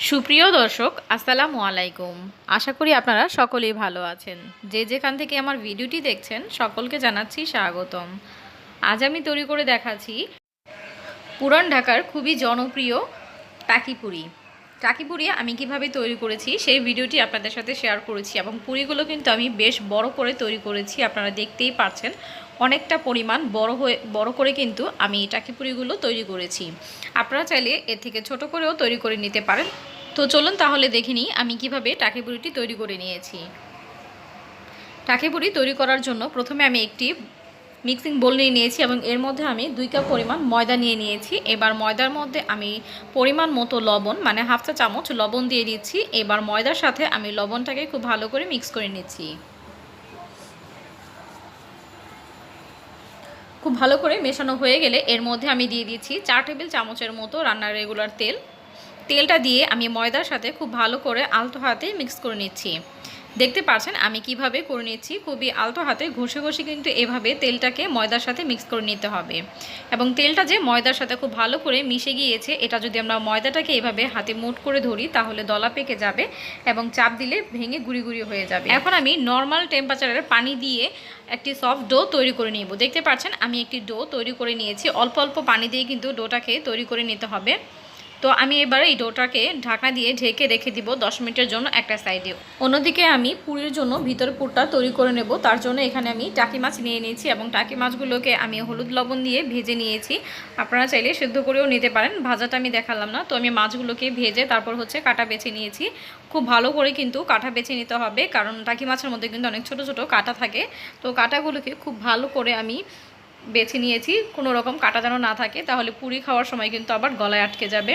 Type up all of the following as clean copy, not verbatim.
সুপ্রিয় দর্শক, আসসালামু আলাইকুম। আশা করি আপনারা সকলেই ভালো আছেন। যে যেখান থেকে আমার ভিডিওটি দেখছেন সকলকে জানাচ্ছি স্বাগতম। আজ আমি তৈরি করে দেখাচ্ছি পুরান ঢাকার খুবই জনপ্রিয় টাকিপুরি। টাকিপুরি আমি কিভাবে তৈরি করেছি সেই ভিডিওটি আপনাদের সাথে শেয়ার করেছি, এবং পুরিগুলো কিন্তু আমি বেশ বড় করে তৈরি করেছি। আপনারা দেখতেই পাচ্ছেন অনেকটা পরিমাণ বড় করে কিন্তু আমি টাকিপুরিগুলো তৈরি করেছি। আপনারা চাইলে এর থেকে ছোট করেও তৈরি করে নিতে পারেন। তো চলুন তাহলে দেখে নিই আমি কিভাবে টাকিপুরিটি তৈরি করে নিয়েছি। টাকিপুরি তৈরি করার জন্য প্রথমে আমি একটি মিক্সিং বোল নিয়ে নিয়েছি এবং এর মধ্যে আমি 2 কাপ পরিমাণ ময়দা নিয়ে নিয়েছি। এবার ময়দার মধ্যে আমি পরিমাণ মতো লবণ, মানে হাফ চা চামচ লবণ দিয়ে দিচ্ছি। এবার ময়দার সাথে আমি লবণটাকে খুব ভালো করে মিক্স করে নিচ্ছি। খুব ভালো করে মেশানো হয়ে গেলে এর মধ্যে আমি দিয়ে দিচ্ছি 4 টেবিল চামচের মতো রান্নার রেগুলার তেল। তেলটা দিয়ে আমি ময়দার সাথে খুব ভালো করে আলতো হাতে মিক্স করে নিচ্ছি। দেখতে পাচ্ছেন আমি কিভাবে করে নিচ্ছি, খুবই আলতো হাতে ঘষে ঘষে কিন্তু এভাবে তেলটাকে ময়দার সাথে মিক্স করে নিতে হবে। এবং তেলটা যে ময়দার সাথে খুব ভালো করে মিশে গিয়েছে, এটা যদি আমরা ময়দাটাকে এভাবে হাতে মুঠ করে ধরি তাহলে দলা পেকে যাবে এবং চাপ দিলে ভেঙে গুঁড়ি গুঁড়ি হয়ে যাবে। এখন আমি নর্মাল টেম্পারেচারের পানি দিয়ে একটি সফট ডো তৈরি করে নিব। দেখতে পাচ্ছেন আমি একটি ডো তৈরি করে নিয়েছি। অল্প অল্প পানি দিয়ে কিন্তু ডোটাকে তৈরি করে নিতে হবে। তো আমি এবার এই ডোটাকে ঢাকনা দিয়ে ঢেকে রেখে দিব 10 মিনিটের জন্য একটা সাইডে। অন্যদিকে আমি পুরির জন্য ভিতর পুরটা তৈরি করে নেব। তার জন্য এখানে আমি টাকি মাছ নিয়ে নিয়েছি এবং টাকি মাছগুলোকে আমি হলুদ লবণ দিয়ে ভেজে নিয়েছি। আপনারা চাইলে সেদ্ধ করেও নিতে পারেন, ভাজাটা আমি দেখালাম না। তো আমি মাছগুলোকে ভেজে তারপর হচ্ছে কাটা বেছে নিয়েছি। খুব ভালো করে কিন্তু কাটা বেছে নিতে হবে, কারণ টাকি মাছের মধ্যে কিন্তু অনেক ছোট ছোট কাটা থাকে। তো কাটাগুলোকে খুব ভালো করে আমি বেছে নিয়েছি, কোনো রকম কাটা যেন না থাকে, তাহলে পুরি খাওয়ার সময় কিন্তু আবার গলায় আটকে যাবে।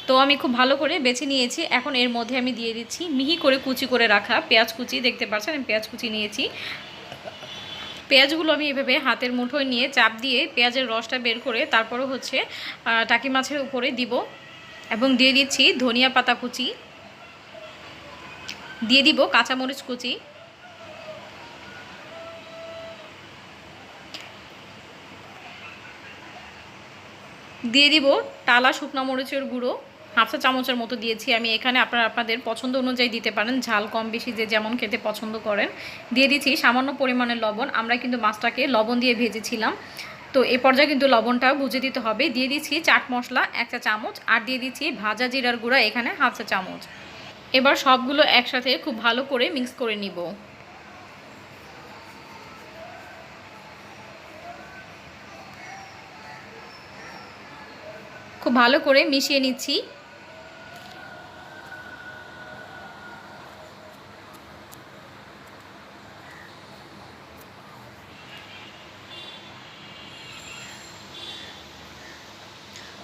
তো আমি খুব ভালো করে বেছে নিয়েছি। এখন এর মধ্যে আমি দিয়ে দিচ্ছি মিহি করে কুচি করে রাখা পেঁয়াজ কুচি। দেখতে পাচ্ছেন আমি পেঁয়াজ কুচি নিয়েছি। পেঁয়াজগুলো আমি এভাবে হাতের মুঠোয় নিয়ে চাপ দিয়ে পেঁয়াজের রসটা বের করে তারপরও হচ্ছে টাকি মাছের উপরে দিব। এবং দিয়ে দিচ্ছি ধনিয়া পাতা কুচি, দিয়ে দিব কাঁচামরিচ কুচি, দিয়ে দিব টালা শুকনো মরিচের গুঁড়ো, হাফ চা চামচের মতো দিয়েছি আমি এখানে। আপনারা আপনাদের পছন্দ অনুযায়ী দিতে পারেন, ঝাল কম বেশি যে যেমন খেতে পছন্দ করেন। দিয়ে দিচ্ছি সামান্য পরিমাণের লবণ। আমরা কিন্তু মাছটাকে লবণ দিয়ে ভেজেছিলাম, তো এই পর্যায়ে কিন্তু লবণটা বুঝে দিতে হবে। দিয়ে দিচ্ছি চাট মশলা 1 চা চামচ, আর দিয়ে দিচ্ছি ভাজা জিরার গুঁড়া এখানে হাফ চা চামচ। এবার সবগুলো একসাথে খুব ভালো করে মিক্স করে নিব। খুব ভালো করে মিশিয়ে নিচ্ছি।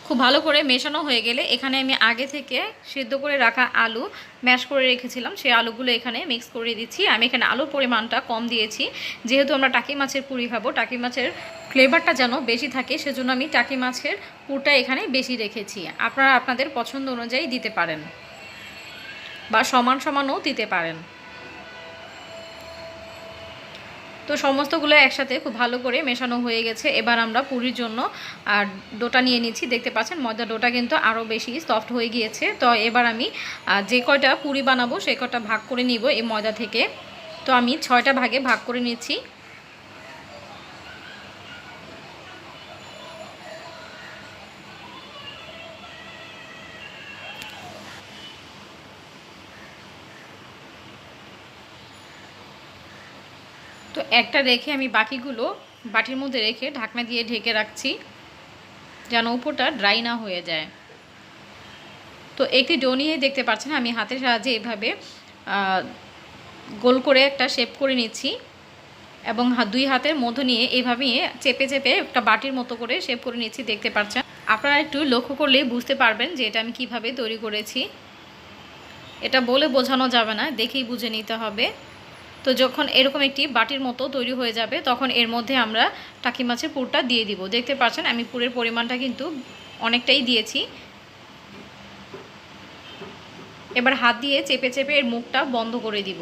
খুব ভালো করে মেশানো হয়ে গেলে এখানে আমি আগে থেকে সিদ্ধ করে রাখা আলু ম্যাশ করে রেখেছিলাম, সেই আলুগুলো এখানে মিক্স করে দিচ্ছি। আমি এখানে আলুর পরিমাণটা কম দিয়েছি, যেহেতু আমরা টাকি মাছের পুরি খাবো, টাকি মাছের ফ্লেভারটা যেন বেশি থাকে, সেজন্য আমি টাকি মাছের পুরটা এখানে বেশি রেখেছি। আপনারা আপনাদের পছন্দ অনুযায়ী দিতে পারেন বা সমান সমানও দিতে পারেন। তো সমস্তগুলো একসাথে খুব ভালো করে মেশানো হয়ে গেছে। এবার আমরা পুরির জন্য আর ডোটা নিয়ে নিচ্ছি। দেখতে পাচ্ছেন ময়দা ডোটা কিন্তু আরও বেশি সফট হয়ে গিয়েছে। তো এবার আমি যে কয়টা পুরি বানাবো সেই কয়টা ভাগ করে নিব এই ময়দা থেকে। তো আমি 6টা ভাগে ভাগ করে নিচ্ছি। তো একটা রেখে আমি বাকিগুলো বাটির মধ্যে রেখে ঢাকনা দিয়ে ঢেকে রাখছি, যেন উপরটা ড্রাই না হয়ে যায়। তো একটি ডো নিয়ে দেখতে পাচ্ছেন আমি হাতের সাহায্যে এভাবে গোল করে একটা শেপ করে নিচ্ছি এবং 2 হাতের মধ্য নিয়ে এইভাবে চেপে চেপে একটা বাটির মতো করে শেপ করে নিচ্ছি। দেখতে পাচ্ছেন, আপনারা একটু লক্ষ্য করলে বুঝতে পারবেন যে এটা আমি কিভাবে তৈরি করেছি। এটা বলে বোঝানো যাবে না, দেখেই বুঝে নিতে হবে। তো যখন এরকম একটি বাটির মতো তৈরি হয়ে যাবে তখন এর মধ্যে আমরা টাকি মাছের পুরটা দিয়ে দিব। দেখতে পাচ্ছেন আমি পুরের পরিমাণটা কিন্তু অনেকটাই দিয়েছি। এবার হাত দিয়ে চেপে চেপে এর মুখটা বন্ধ করে দিব।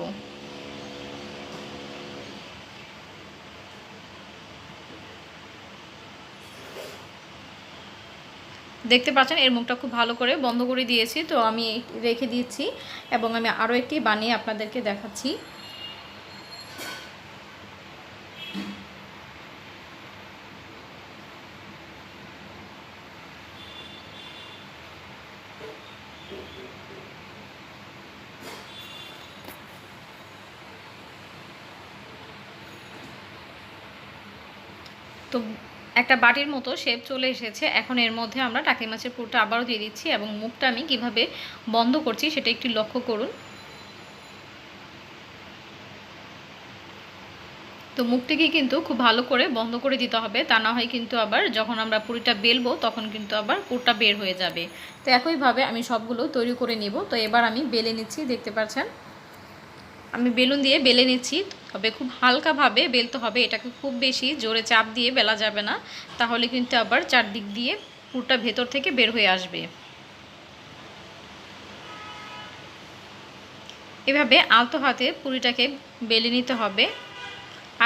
দেখতে পাচ্ছেন এর মুখটা খুব ভালো করে বন্ধ করে দিয়েছি। তো আমি রেখে দিচ্ছি এবং আমি আরও একটি বানিয়ে আপনাদেরকে দেখাচ্ছি। তো একটা বাটির মতো শেপ চলে এসেছে। এখন এর মধ্যে আমরা টাকি মাছের পুরটা আবারও দিয়ে দিচ্ছি এবং মুখটা আমি কিভাবে বন্ধ করছি সেটা একটু লক্ষ্য করুন। তো মুখটিকে কিন্তু খুব ভালো করে বন্ধ করে দিতে হবে, তা না হয় কিন্তু আবার যখন আমরা পুরিটা বেলবো তখন কিন্তু আবার পুরটা বের হয়ে যাবে। তো একইভাবে আমি সবগুলো তৈরি করে নিব। তো এবার আমি বেলে নিচ্ছি, দেখতে পাচ্ছেন আমি বেলুন দিয়ে বেলে নিচ্ছি। তবে খুব হালকাভাবে বেলতে হবে, এটাকে খুব বেশি জোরে চাপ দিয়ে বেলা যাবে না, তাহলে কিন্তু আবার চারদিক দিয়ে পুরটা ভেতর থেকে বের হয়ে আসবে। এভাবে আলতো হাতে পুরিটাকে বেলে নিতে হবে।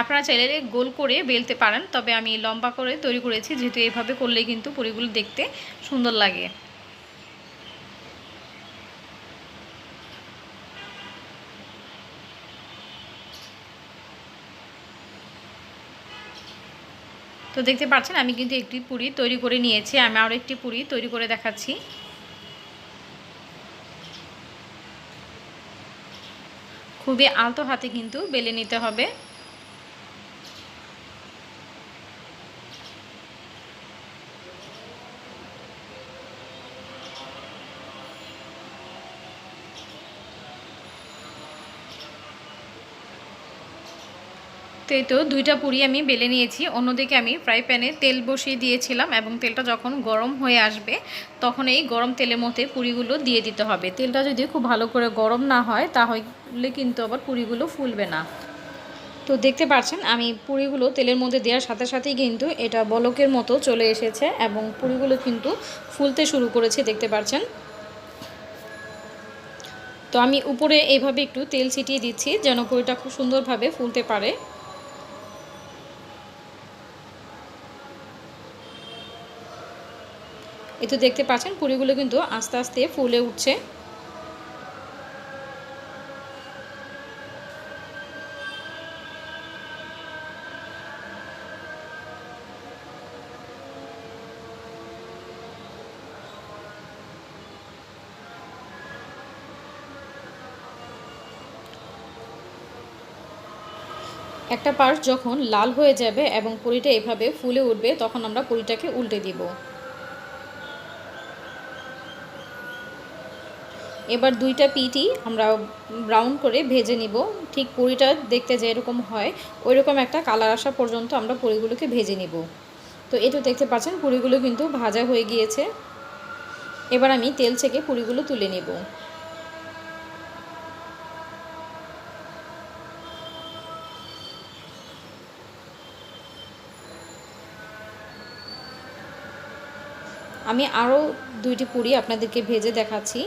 আপনারা চাইলে গোল করে বেলতে পারেন, তবে আমি লম্বা করে তৈরি করেছি, যেহেতু এভাবে করলে কিন্তু পুরিগুলো দেখতে সুন্দর লাগে। তো দেখতে পাচ্ছেন আমি কিন্তু একটি পুরি তৈরি করে নিয়েছি। আমি আরও একটি পুরি তৈরি করে দেখাচ্ছি। খুবই আলতো হাতে কিন্তু বেলে নিতে হবে। তো এই তো দুইটা পুরি আমি বেলে নিয়েছি। অন্যদিকে আমি ফ্রাই প্যানে তেল বসিয়ে দিয়েছিলাম এবং তেলটা যখন গরম হয়ে আসবে তখন এই গরম তেলের মধ্যে পুরিগুলো দিয়ে দিতে হবে। তেলটা যদি খুব ভালো করে গরম না হয় তাহলে কিন্তু আবার পুরিগুলো ফুলবে না। তো দেখতে পাচ্ছেন আমি পুরিগুলো তেলের মধ্যে দেওয়ার সাথে সাথেই কিন্তু এটা বলকের মতো চলে এসেছে এবং পুরিগুলো কিন্তু ফুলতে শুরু করেছে, দেখতে পাচ্ছেন। তো আমি উপরে এইভাবে একটু তেল ছিটিয়ে দিচ্ছি যেন পুরিটা খুব সুন্দরভাবে ফুলতে পারে। এই তো দেখতে পাচ্ছেন পুরিগুলো কিন্তু আস্তে আস্তে ফুলে উঠছে। একটা পাশ যখন লাল হয়ে যাবে এবং পুরিটা এভাবে ফুলে উঠবে তখন আমরা পুরিটাকে উল্টে দিব। এবার দুইটা পিঠই আমরা ব্রাউন করে ভেজে নিব। ঠিক পুরিটা দেখতে যেরকম হয় ওইরকম একটা কালার আসা পর্যন্ত আমরা পুরিগুলোকে ভেজে নিব। তো এটা দেখতে পাচ্ছেন পুরিগুলো কিন্তু ভাজা হয়ে গিয়েছে। এবার আমি তেল থেকে পুরিগুলো তুলে নেব। আমি আরও দুইটি পুরি আপনাদেরকে ভেজে দেখাচ্ছি।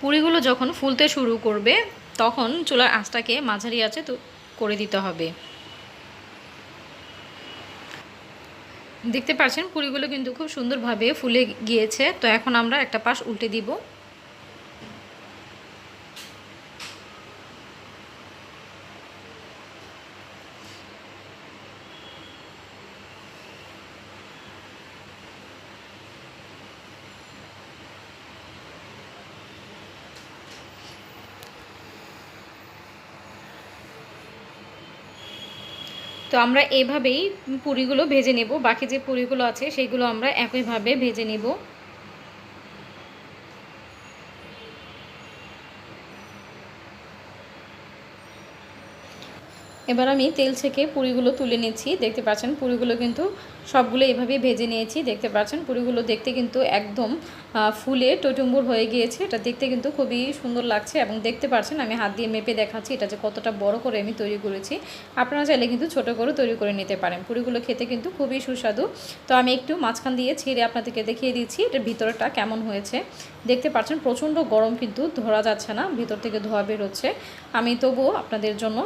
পুরিগুলো যখন ফুলতে শুরু করবে তখন চুলার আঁচটাকে মাঝারি আঁচে তো করে দিতে হবে। দেখতে পাচ্ছেন পুরিগুলো কিন্তু খুব সুন্দরভাবে ফুলে গিয়েছে। তো এখন আমরা একটা পাশ উল্টে দিব। তো আমরা এইভাবেই পুরিগুলো ভেজে নেব। বাকি যে পুরিগুলো আছে সেগুলো আমরা একইভাবে ভেজে নেব। এবার আমি তেল থেকে পুরিগুলো তুলে নিচ্ছি। দেখতে পাচ্ছেন পুরিগুলো কিন্তু সবগুলো এভাবেই ভেজে নিয়েছি। দেখতে পাচ্ছেন পুরিগুলো দেখতে কিন্তু একদম ফুলে টইটুম্বুর হয়ে গিয়েছে। এটা দেখতে কিন্তু খুবই সুন্দর লাগছে এবং দেখতে পাচ্ছেন আমি হাত দিয়ে মেপে দেখাচ্ছি এটা যে কতটা বড় করে আমি তৈরি করেছি। আপনারা চাইলে কিন্তু ছোট করে তৈরি করে নিতে পারেন। পুরিগুলো খেতে কিন্তু খুবই সুস্বাদু। তো আমি একটু মাঝখান দিয়ে ছিঁড়ে আপনাদেরকে দেখিয়ে দিচ্ছি এটার ভিতরটা কেমন হয়েছে। দেখতে পাচ্ছেন প্রচণ্ড গরম কিন্তু ধরা যাচ্ছে না, ভিতর থেকে ধোয়া বের হচ্ছে। আমি তবুও আপনাদের জন্য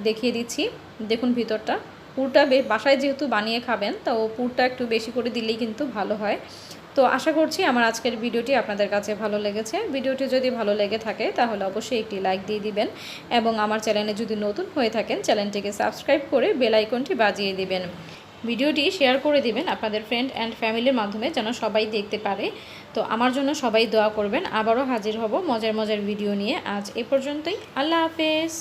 দেখিয়ে দিচ্ছি। দেখুন ভিতরটা, পুরটা বাসায় যেহেতু বানিয়ে খাবেন তো পুরটা একটু বেশি করে দিলেই কিন্তু ভালো হয়। তো আশা করছি আমার আজকের ভিডিওটি আপনাদের কাছে ভালো লেগেছে। ভিডিওটি যদি ভালো লেগে থাকে তাহলে অবশ্যই একটি লাইক দিয়ে দিবেন এবং আমার চ্যানেলে যদি নতুন হয়ে থাকেন চ্যানেলটিকে সাবস্ক্রাইব করে বেল আইকনটি বাজিয়ে দিবেন। ভিডিওটি শেয়ার করে দিবেন আপনাদের ফ্রেন্ড অ্যান্ড ফ্যামিলির মাধ্যমে যেন সবাই দেখতে পারে। তো আমার জন্য সবাই দোয়া করবেন। আবারও হাজির হব মজার মজার ভিডিও নিয়ে। আজ এ পর্যন্তই। আল্লাহ হাফেজ।